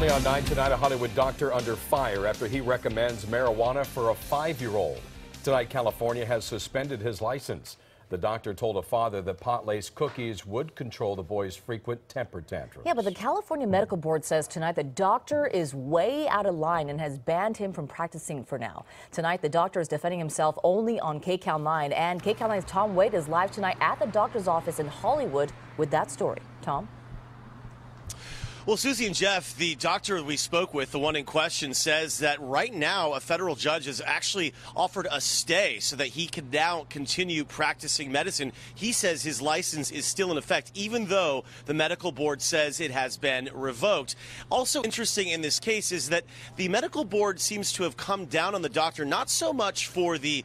Early on 9 tonight, a Hollywood doctor under fire after he recommends marijuana for a 5-year-old. Tonight, California has suspended his license. The doctor told a father that pot-laced cookies would control the boy's frequent temper tantrums. Yeah, but the California Medical Board says tonight the doctor is way out of line and has banned him from practicing for now. Tonight, the doctor is defending himself only on KCAL 9, and KCAL 9's Tom Wade is live tonight at the doctor's office in Hollywood with that story. Tom? Well, Susie and Jeff, the doctor we spoke with, the one in question, says that right now a federal judge has actually offered a stay so that he can now continue practicing medicine. He says his license is still in effect, even though the medical board says it has been revoked. Also interesting in this case is that the medical board seems to have come down on the doctor, not so much for the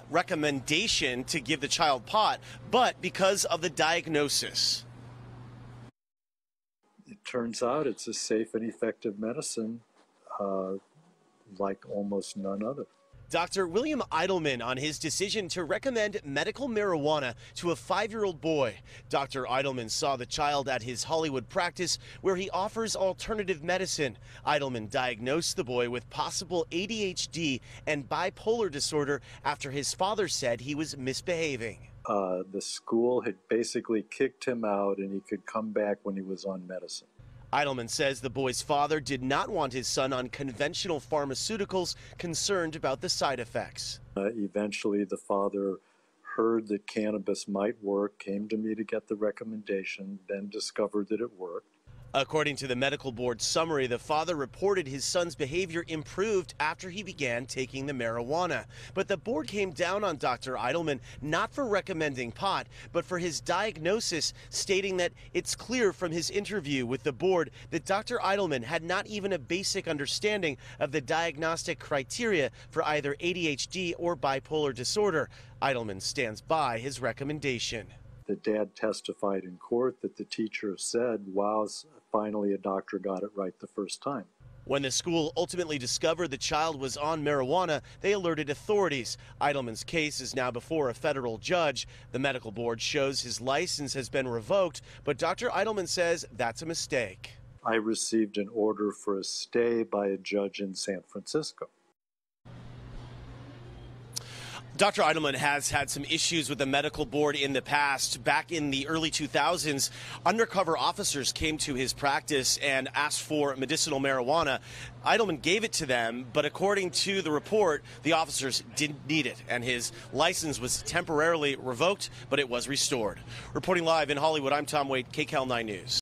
recommendation to give the child pot, but because of the diagnosis. It turns out it's a safe and effective medicine like almost none other. Dr. William Eidelman on his decision to recommend medical marijuana to a 5-year-old boy. Dr. Eidelman saw the child at his Hollywood practice where he offers alternative medicine. Eidelman diagnosed the boy with possible ADHD and bipolar disorder after his father said he was misbehaving. The school had basically kicked him out and he could come back when he was on medicine. Eidelman says the boy's father did not want his son on conventional pharmaceuticals, concerned about the side effects. Eventually, the father heard that cannabis might work, came to me to get the recommendation, then discovered that it worked. According to the medical board summary, the father reported his son's behavior improved after he began taking the marijuana. But the board came down on Dr. Eidelman not for recommending pot, but for his diagnosis, stating that it's clear from his interview with the board that Dr. Eidelman had not even a basic understanding of the diagnostic criteria for either ADHD or bipolar disorder. Eidelman stands by his recommendation. The dad testified in court that the teacher said, wow, finally a doctor got it right the first time. When the school ultimately discovered the child was on marijuana, they alerted authorities. Eidelman's case is now before a federal judge. The medical board shows his license has been revoked, but Dr. Eidelman says that's a mistake. I received an order for a stay by a judge in San Francisco. Dr. Eidelman has had some issues with the medical board in the past. Back in the early 2000s, undercover officers came to his practice and asked for medicinal marijuana. Eidelman gave it to them, but according to the report, the officers didn't need it, and his license was temporarily revoked, but it was restored. Reporting live in Hollywood, I'm Tom Wade, KCAL 9 News.